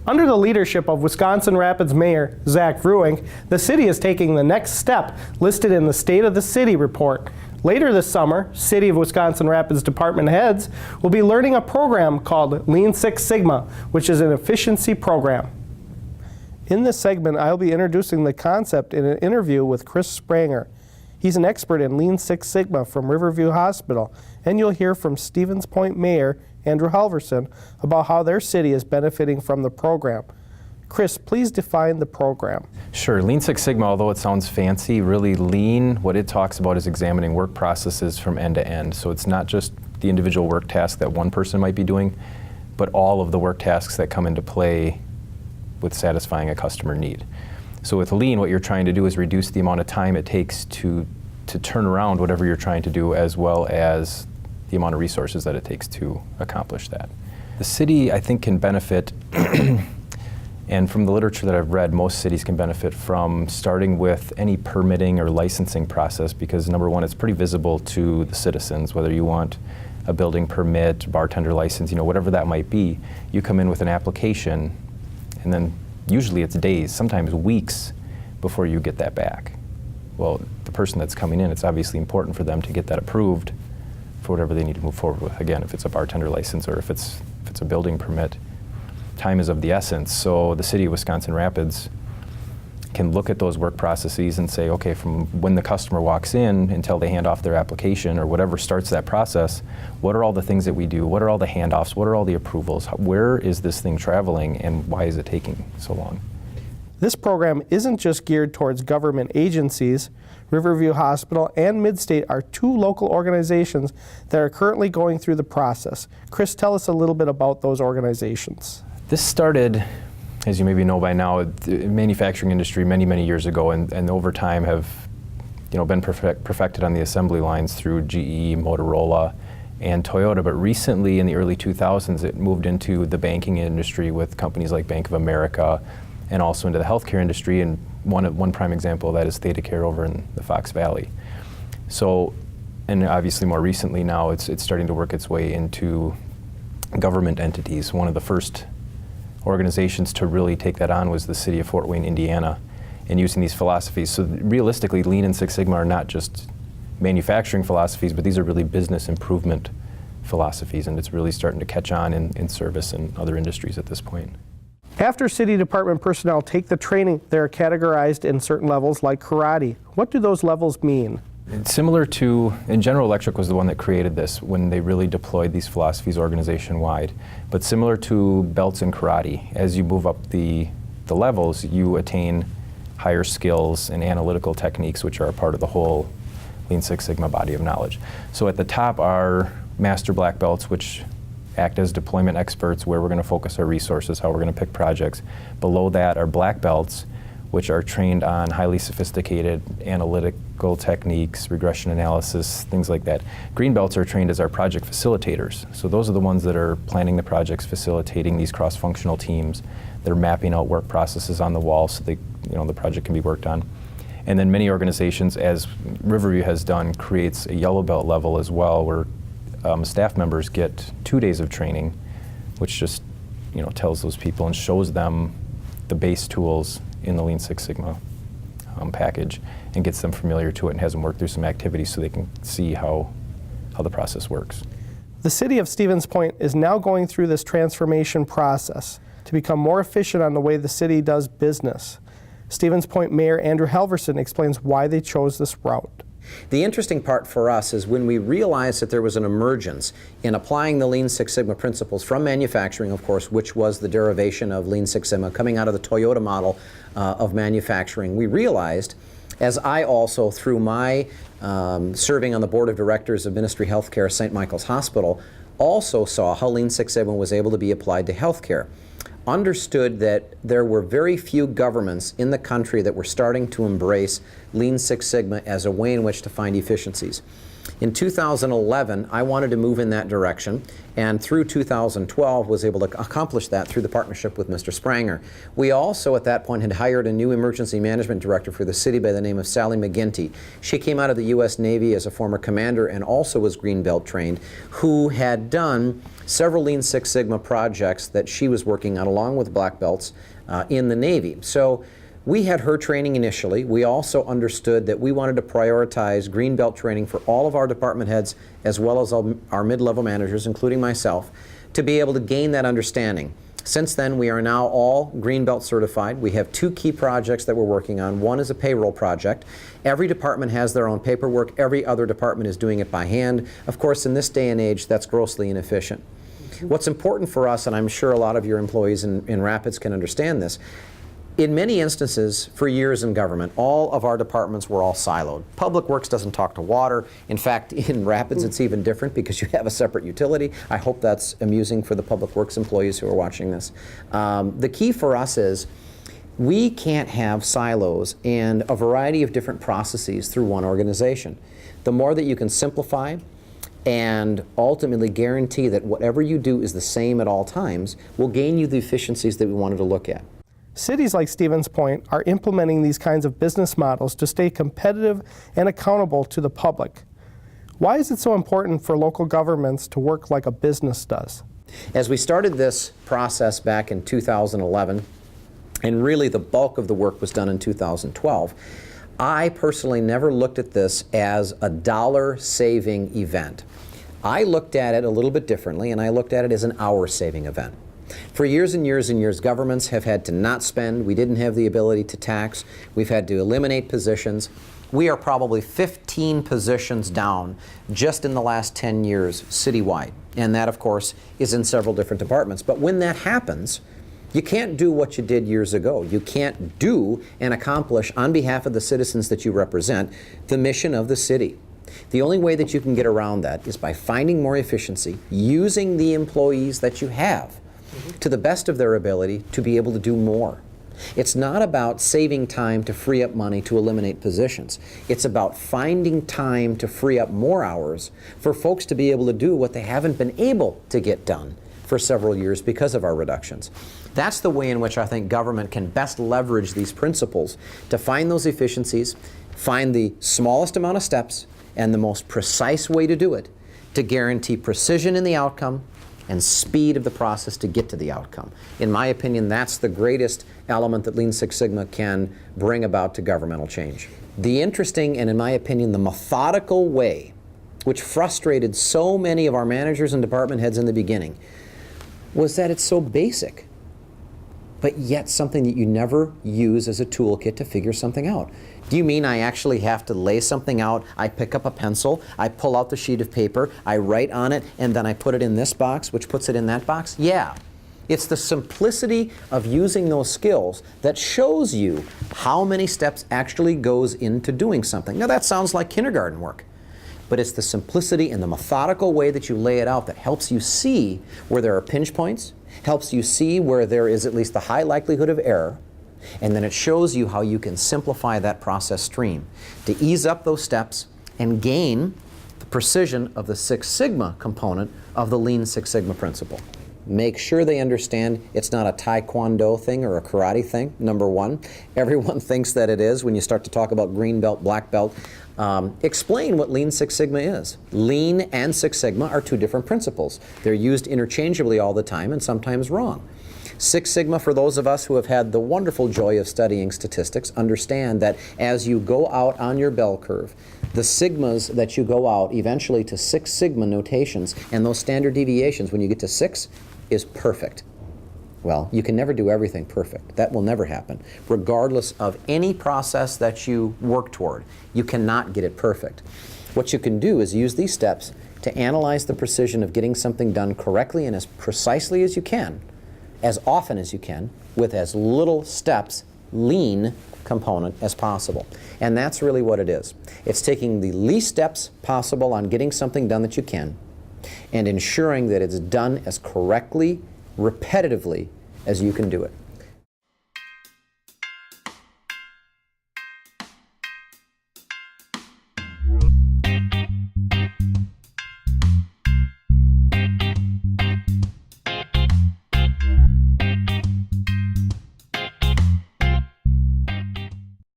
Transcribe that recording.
Under the leadership of Wisconsin Rapids Mayor Zach Ruink, the city is taking the next step listed in the State of the City report. Later this summer, City of Wisconsin Rapids department heads will be learning a program called Lean Six Sigma, which is an efficiency program. In this segment, I'll be introducing the concept in an interview with Chris Spranger. He's an expert in Lean Six Sigma from Riverview Hospital, and you'll hear from Stevens Point Mayor Andrew Halverson about how their city is benefiting from the program. Chris, please define the program. Sure. Lean Six Sigma, although it sounds fancy, really lean, what it talks about is examining work processes from end to end. So it's not just the individual work task that one person might be doing, but all of the work tasks that come into play with satisfying a customer need. So with lean, what you're trying to do is reduce the amount of time it takes to turn around whatever you're trying to do, as well as the amount of resources that it takes to accomplish that. The city, I think, can benefit, and from the literature that I've read, most cities can benefit from starting with any permitting or licensing process, because number one, it's pretty visible to the citizens, whether you want a building permit, bartender license, whatever that might be. You come in with an application, and then usually it's days, sometimes weeks before you get that back. Well, the person that's coming in, it's obviously important for them to get that approved for whatever they need to move forward with. Again, if it's a bartender license or if it's a building permit, time is of the essence. So the City of Wisconsin Rapids can look at those work processes and say, okay, from when the customer walks in until they hand off their application or whatever starts that process, what are all the things that we do? What are all the handoffs? What are all the approvals? Where is this thing traveling, and why is it taking so long? This program isn't just geared towards government agencies. Riverview Hospital and Midstate are two local organizations that are currently going through the process. Chris, tell us a little bit about those organizations. This started, as you maybe know by now, the manufacturing industry many years ago, and over time have been perfected on the assembly lines through GE, Motorola, and Toyota. But recently, in the early 2000s, it moved into the banking industry with companies like Bank of America, and also into the healthcare industry, and one prime example of that is ThedaCare over in the Fox Valley. So, and obviously more recently now, it's starting to work its way into government entities. One of the first organizations to really take that on was the city of Fort Wayne, Indiana, and using these philosophies. So realistically, Lean and Six Sigma are not just manufacturing philosophies, but these are really business improvement philosophies, and it's really starting to catch on in service and other industries at this point. After city department personnel take the training, they're categorized in certain levels like karate. What do those levels mean? It's similar to, and General Electric was the one that created this when they really deployed these philosophies organization-wide. But similar to belts in karate, as you move up the levels, you attain higher skills and analytical techniques, which are a part of the whole Lean Six Sigma body of knowledge. So at the top are master black belts, which act as deployment experts, where we're going to focus our resources, how we're going to pick projects. Below that are black belts, which are trained on highly sophisticated analytical techniques, regression analysis, things like that. Green belts are trained as our project facilitators. So those are the ones that are planning the projects, facilitating these cross-functional teams. They're mapping out work processes on the wall so the project can be worked on. And then many organizations, as Riverview has done, creates a yellow belt level as well, where staff members get 2 days of training, which just tells those people and shows them the base tools in the Lean Six Sigma package, and gets them familiar to it and has them work through some activities so they can see how the process works. The city of Stevens Point is now going through this transformation process to become more efficient on the way the city does business. Stevens Point Mayor Andrew Halverson explains why they chose this route. The interesting part for us is when we realized that there was an emergence in applying the Lean Six Sigma principles from manufacturing, of course, which was the derivation of Lean Six Sigma coming out of the Toyota model of manufacturing. We realized, as I also, through my serving on the board of directors of Ministry Healthcare St. Michael's Hospital, also saw how Lean Six Sigma was able to be applied to healthcare. Understood that there were very few governments in the country that were starting to embrace Lean Six Sigma as a way in which to find efficiencies. In 2011, I wanted to move in that direction, and through 2012 was able to accomplish that through the partnership with Mr. Spranger. We also at that point had hired a new emergency management director for the city by the name of Sally McGinty. She came out of the U.S. Navy as a former commander and also was Greenbelt trained, who had done several Lean Six Sigma projects that she was working on along with black belts in the Navy. So we had her training initially. We also understood that we wanted to prioritize green belt training for all of our department heads as well as our mid-level managers, including myself, to be able to gain that understanding. Since then, we are now all green belt certified. We have 2 key projects that we're working on. One is a payroll project. Every department has their own paperwork. Every other department is doing it by hand. Of course, in this day and age, that's grossly inefficient. What's important for us, and I'm sure a lot of your employees in Rapids can understand this, in many instances, for years in government, all of our departments were all siloed. Public Works doesn't talk to water. In fact, in Rapids, it's even different because you have a separate utility. I hope that's amusing for the Public Works employees who are watching this. The key for us is we can't have silos and a variety of different processes through one organization. The more that you can simplify and ultimately guarantee that whatever you do is the same at all times will gain you the efficiencies that we wanted to look at. Cities like Stevens Point are implementing these kinds of business models to stay competitive and accountable to the public. Why is it so important for local governments to work like a business does? As we started this process back in 2011, and really the bulk of the work was done in 2012, I personally never looked at this as a dollar-saving event. I looked at it a little bit differently, and I looked at it as an hour-saving event. For years and years and years, governments have had to not spend. We didn't have the ability to tax. We've had to eliminate positions. We are probably 15 positions down just in the last 10 years citywide. And that, of course, is in several different departments. But when that happens, you can't do what you did years ago. You can't do and accomplish on behalf of the citizens that you represent the mission of the city. The only way that you can get around that is by finding more efficiency, using the employees that you have to the best of their ability to be able to do more. It's not about saving time to free up money to eliminate positions. It's about finding time to free up more hours for folks to be able to do what they haven't been able to get done for several years because of our reductions. That's the way in which I think government can best leverage these principles to find those efficiencies, find the smallest amount of steps, and the most precise way to do it to guarantee precision in the outcome and speed of the process to get to the outcome. In my opinion, that's the greatest element that Lean Six Sigma can bring about to governmental change. The interesting and, in my opinion, the methodical way which frustrated so many of our managers and department heads in the beginning was that it's so basic, but yet something that you never use as a toolkit to figure something out. Do you mean I actually have to lay something out? I pick up a pencil, I pull out the sheet of paper, I write on it, and then I put it in this box, which puts it in that box? Yeah. It's the simplicity of using those skills that shows you how many steps actually goes into doing something. Now that sounds like kindergarten work, but it's the simplicity and the methodical way that you lay it out that helps you see where there are pinch points, helps you see where there is at least the high likelihood of error, and then it shows you how you can simplify that process stream to ease up those steps and gain the precision of the Six Sigma component of the Lean Six Sigma principle. Make sure they understand it's not a taekwondo thing or a karate thing, number one. Everyone thinks that it is when you start to talk about green belt, black belt. Explain what Lean Six Sigma is. Lean and Six Sigma are 2 different principles. They're used interchangeably all the time and sometimes wrong. Six Sigma, for those of us who have had the wonderful joy of studying statistics, understand that as you go out on your bell curve, the sigmas that you go out eventually to Six Sigma notations and those standard deviations, when you get to 6, is perfect. Well, you can never do everything perfect. That will never happen. Regardless of any process that you work toward, you cannot get it perfect. What you can do is use these steps to analyze the precision of getting something done correctly and as precisely as you can, as often as you can, with as little steps, lean component as possible. And that's really what it is. It's taking the least steps possible on getting something done that you can and ensuring that it's done as correctly, repetitively as you can do it.